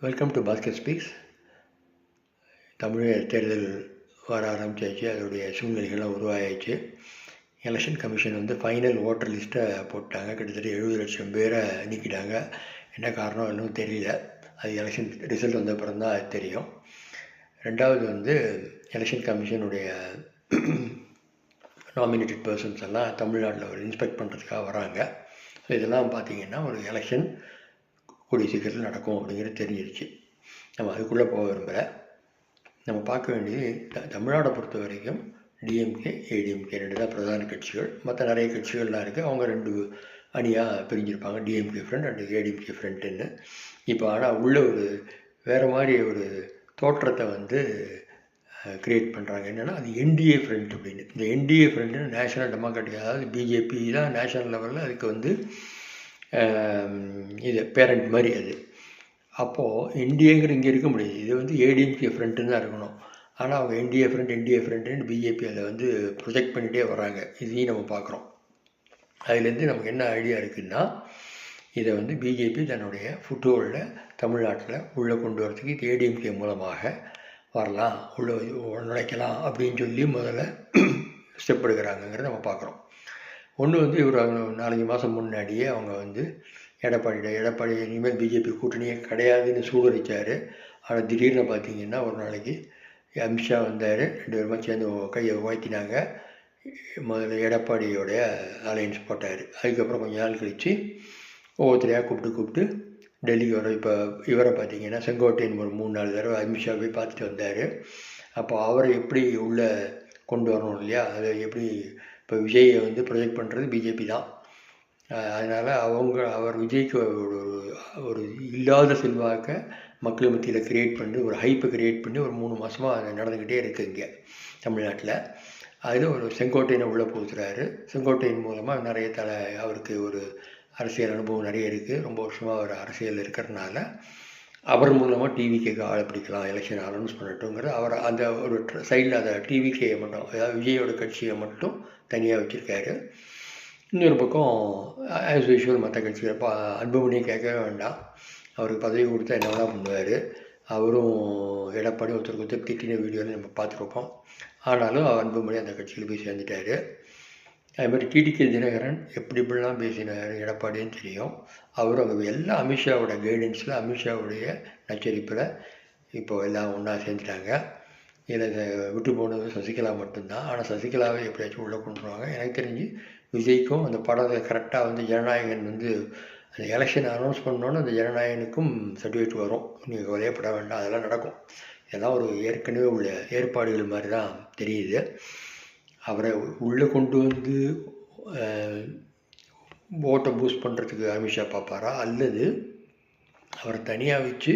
Welcome to basket speaks. தமிழக தேர்தல் வர ஆரம்பிச்சாச்சு. அதோடைய சூழ்நிலைகள்லாம் உருவாகிடுச்சு. எலெக்ஷன் கமிஷன் வந்து ஃபைனல் ஓட்டர் லிஸ்ட்டை போட்டாங்க. கிட்டத்தட்ட 70 லட்சம் பேரை நீக்கிட்டாங்க. என்ன காரணம் இன்னும் தெரியல. அது எலெக்ஷன் ரிசல்ட் வந்த அப்புறம் தான் அது தெரியும். ரெண்டாவது வந்து எலெக்ஷன் கமிஷனுடைய நாமினேட்டட் பர்சன்ஸ் எல்லாம் தமிழ்நாட்டில் ஒரு இன்ஸ்பெக்ட் பண்ணுறதுக்காக வராங்க. ஸோ இதெல்லாம் பார்த்திங்கன்னா ஒரு எலெக்ஷன் கூடிய சீக்கிரத்தில் நடக்கும் அப்படிங்கிறது தெரிஞ்சிருச்சு. நம்ம அதுக்குள்ளே போக விரும்பலை. நம்ம பார்க்க வேண்டியது தமிழ்நாடை பொறுத்த வரைக்கும் டிஎம்கே, ஏடிஎம்கே 2 தான் பிரதான கட்சிகள். மற்ற நிறைய கட்சிகள்லாம் இருக்குது. அவங்க 2 அணியாக பிரிஞ்சிருப்பாங்க, டிஎம்கே ஃப்ரண்ட் அண்ட் ஏடிஎம்கே ஃப்ரண்ட்டுன்னு. இப்போ ஆனால் உள்ள ஒரு வேறு மாதிரி ஒரு தோற்றத்தை வந்து க்ரியேட் பண்ணுறாங்க. என்னென்னா அது என்டிஏ ஃப்ரண்ட் அப்படின்னு. இந்த என்டிஏ ஃப்ரண்ட்டுன்னு நேஷனல் டெமோக்ராட்டிக், அதாவது பிஜேபி தான் நேஷனல் லெவலில் அதுக்கு வந்து இது பேரண்ட் மாதிரி. அது அப்போது என்டிஏங்கிற இங்கே இருக்க முடியாது. இது வந்து ஏடிஎம்கே ஃப்ரண்ட்டுன்னு தான் இருக்கணும். ஆனால் அவங்க என்டிஏ ஃப்ரண்ட்டுன்னு பிஜேபி அதை வந்து ப்ரொஜெக்ட் பண்ணிகிட்டே வராங்க. இதையும் நம்ம பார்க்குறோம். அதுலேருந்து நமக்கு என்ன ஐடியா இருக்குதுன்னா, இதை வந்து பிஜேபி தன்னுடைய ஃபுட்ஹோல்டில் தமிழ்நாட்டில் உள்ளே கொண்டு வரதுக்கு இது ஏடிஎம்கே மூலமாக வரலாம், உள்ளே நுழைக்கலாம் அப்படின்னு சொல்லி முதல்ல ஸ்டெப் எடுக்கிறாங்கங்கிறத நம்ம பார்க்குறோம். ஒன்று வந்து இவர் 4-5 மாதம் முன்னாடியே அவங்க வந்து எடப்பாடி இனிமேல் பிஜேபி கூட்டணியே கிடையாதுன்னு சூடரிச்சார். ஆனால் திடீர்னு பார்த்திங்கன்னா ஒரு நாளைக்கு அமித்ஷா வந்தார். 2 பேருமா சேர்ந்து கையை உயர்த்தினாங்க. முதல்ல எடப்பாடியோடைய அலையன்ஸ் போட்டார். அதுக்கப்புறம் கொஞ்சம் நாள் கழித்து ஒவ்வொருத்தரையாக கூப்பிட்டு டெல்லிக்கு வர. இப்போ இவரை பார்த்திங்கன்னா செங்கோட்டையன் ஒரு 3-4 தடவை அமித்ஷா போய் பார்த்துட்டு வந்தார். அப்போ அவரை எப்படி உள்ளே கொண்டு வரணும் இல்லையா, அதை எப்படி இப்போ விஜயை வந்து ப்ரொஜெக்ட் பண்ணுறது பிஜேபி தான். அதனால் அவர் விஜய்க்கு ஒரு இல்லாத செல்வாக்கை மக்கள் மத்தியில் க்ரியேட் பண்ணி ஒரு ஹைப்பை க்ரியேட் பண்ணி ஒரு 3 மாதமாக அது நடந்துக்கிட்டே இருக்குது இங்கே தமிழ்நாட்டில். அதில் ஒரு செங்கோட்டையனை உள்ளே புகுத்துறாரு. செங்கோட்டையன் மூலமாக நிறைய அவருக்கு ஒரு அரசியல் அனுபவம் நிறைய இருக்குது. ரொம்ப வருஷமாக அவர் அரசியல் இருக்கிறதுனால அவர் மூலமாக டிவிகேக்கு ஆளை பிடிக்கலாம், எலெக்ஷன் அனௌன்ஸ் பண்ணட்டுங்கிறது அவர் அந்த ஒரு சைடில் அதை டிவிகேயை மட்டும், அதாவது விஜயோட கட்சியை மட்டும் தனியாக வச்சுருக்காரு. இன்னொரு பக்கம் ஆஸ் யூஷுவல் மற்ற கட்சிகள் அன்புமணியை கேட்கவே வேண்டாம். அவருக்கு பதவி கொடுத்தா என்ன வேணால் பண்ணுவார். அவரும் எடப்பாடி ஒருத்தருக்கு திட்டின வீடியோவில் நம்ம பார்த்துருப்போம். ஆனாலும் அன்புமணி அந்த கட்சியில் போய் சேர்ந்துட்டார். அதுமாதிரி டிடிகே தினகரன் எப்படிலாம் பேசினார் எடப்பாடின்னு தெரியும். அவரும் அங்கே எல்லாம் அமித்ஷாவோட கைடன்ஸில், அமித்ஷாவுடைய நச்சரிப்பில் இப்போ எல்லாம் ஒன்றா சேர்ந்துட்டாங்க. இதில் விட்டு போனது சசிகலா மட்டும்தான். ஆனால் சசிகலாவை எப்படியாச்சும் உள்ளே கொண்டு வருவாங்க. எனக்கு தெரிஞ்சு விஜய்க்கும் அந்த படத்தை கரெக்டாக வந்து ஜனநாயகன் வந்து அந்த எலெக்ஷன் அனௌன்ஸ் பண்ணோன்னு அந்த ஜனநாயகனுக்கும் சர்டிஃபிகேட் வரும். நீங்கள் கவலையப்பட வேண்டாம், அதெல்லாம் நடக்கும். இதெல்லாம் ஒரு ஏற்கனவே உள்ள ஏற்பாடுகள் மாதிரி தான் தெரியுது. அவரை உள்ளே கொண்டு வந்து ஓட்டை பூஸ்ட் பண்ணுறதுக்கு அமித்ஷா பார்ப்பாரா, அல்லது அவரை தனியாக வச்சு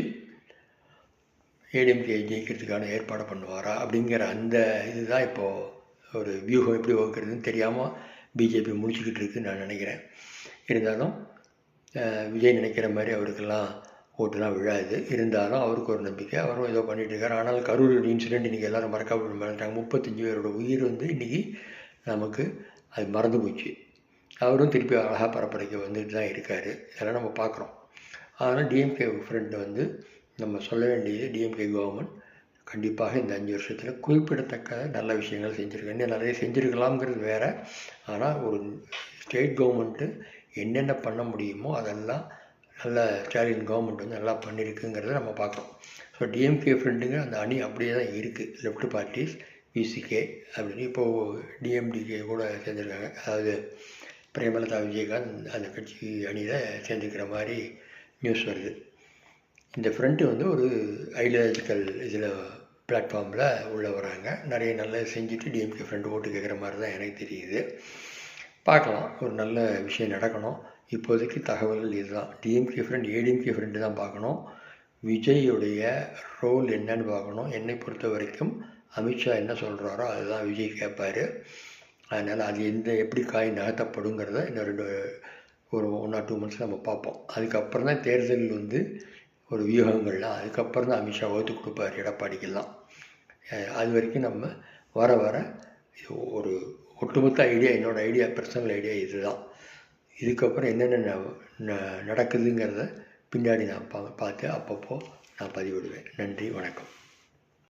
ஏடிஎம்கே ஜெயிக்கிறதுக்கான ஏற்பாடு பண்ணுவாரா அப்படிங்கிற அந்த இதுதான் இப்போது ஒரு வியூகம் எப்படி வகுக்கிறதுன்னு தெரியாமல் பிஜேபி முடிச்சுக்கிட்டு இருக்குன்னு நான் நினைக்கிறேன். இருந்தாலும் விஜய் நினைக்கிற மாதிரி அவருக்கெல்லாம் ஓட்டுலாம் விழாது. இருந்தாலும் அவருக்கு ஒரு நம்பிக்கை, அவரும் ஏதோ பண்ணிகிட்டு இருக்கார். ஆனால் கரூர் இன்சிடெண்ட் இன்றைக்கி எல்லோரும் மறந்துட்டாங்க. 35 பேரோட உயிர் வந்து இன்றைக்கி நமக்கு அது மறந்து போச்சு. அவரும் திருப்பி அழகாக பரப்பரைக்க வந்துட்டு தான் இருக்கார். இதெல்லாம் நம்ம பார்க்குறோம். அதனால் டிஎம்கே ஃப்ரெண்டு வந்து நம்ம சொல்ல வேண்டியது, டிஎம்கே கவர்மெண்ட் கண்டிப்பாக இந்த 5 வருஷத்தில் குறிப்பிடத்தக்க நல்ல விஷயங்கள் செஞ்சுருக்காங்க. இன்னும் நிறைய செஞ்சுருக்கலாம்ங்கிறது வேறு. ஆனால் ஒரு ஸ்டேட் கவர்மெண்ட்டு என்னென்ன பண்ண முடியுமோ அதெல்லாம் நல்ல ஸ்டாலின் கவர்மெண்ட் வந்து நல்லா பண்ணியிருக்குங்கிறத நம்ம பார்க்குறோம். ஸோ டிஎம்கே ஃப்ரெண்டுங்க அந்த அணி அப்படியே தான் இருக்குது. லெஃப்ட் பார்ட்டிஸ், விசிகே அப்படின்னு இப்போது டிஎம்டிகே கூட சேர்ந்துருக்காங்க. அதாவது பிரேமலதா விஜயகாந்த் அந்த கட்சி அணியில் சேர்ந்துக்கிற மாதிரி நியூஸ் வருது. இந்த ஃப்ரண்ட்டு வந்து ஒரு ஐடியாலஜிக்கல் இதில் பிளாட்ஃபார்மில் உள்ளே வராங்க. நிறைய நல்லா செஞ்சுட்டு டிஎம்கே ஃப்ரெண்டு ஓட்டு கேட்குற மாதிரி தான் எனக்கு தெரியுது. பார்க்கலாம், ஒரு நல்ல விஷயம் நடக்கணும். இப்போதைக்கு தகவல்கள் இதுதான். டிஎம்கே ஃப்ரெண்ட், ஏடிஎம்கே ஃப்ரெண்டு தான் பார்க்கணும். விஜய்யுடைய ரோல் என்னன்னு பார்க்கணும். என்னை பொறுத்த வரைக்கும் அமித்ஷா என்ன சொல்கிறாரோ அதுதான் விஜய் கேட்பார். அதனால் அது எப்படி காய் நகர்த்தப்படுங்கிறத இன்னும் ஒரு 1 or 2 months நம்ம பார்ப்போம். அதுக்கப்புறம் தான் தேர்தல் வந்து ஒரு வியூகங்கள்லாம் அதுக்கப்புறம் தான் அமித்ஷா ஓட்டு கொடுப்பார் எடப்பாடிக்கெல்லாம். அது வரைக்கும் நம்ம வர ஒரு ஒட்டுமொத்த ஐடியா, என்னோடய ஐடியா, பர்சனல் ஐடியா இதுதான். இதுக்கப்புறம் என்னென்ன நடக்குதுங்கிறத பின்னாடி நான் பார்த்து அப்பப்போ நான் பதிவிடுவேன். நன்றி, வணக்கம்.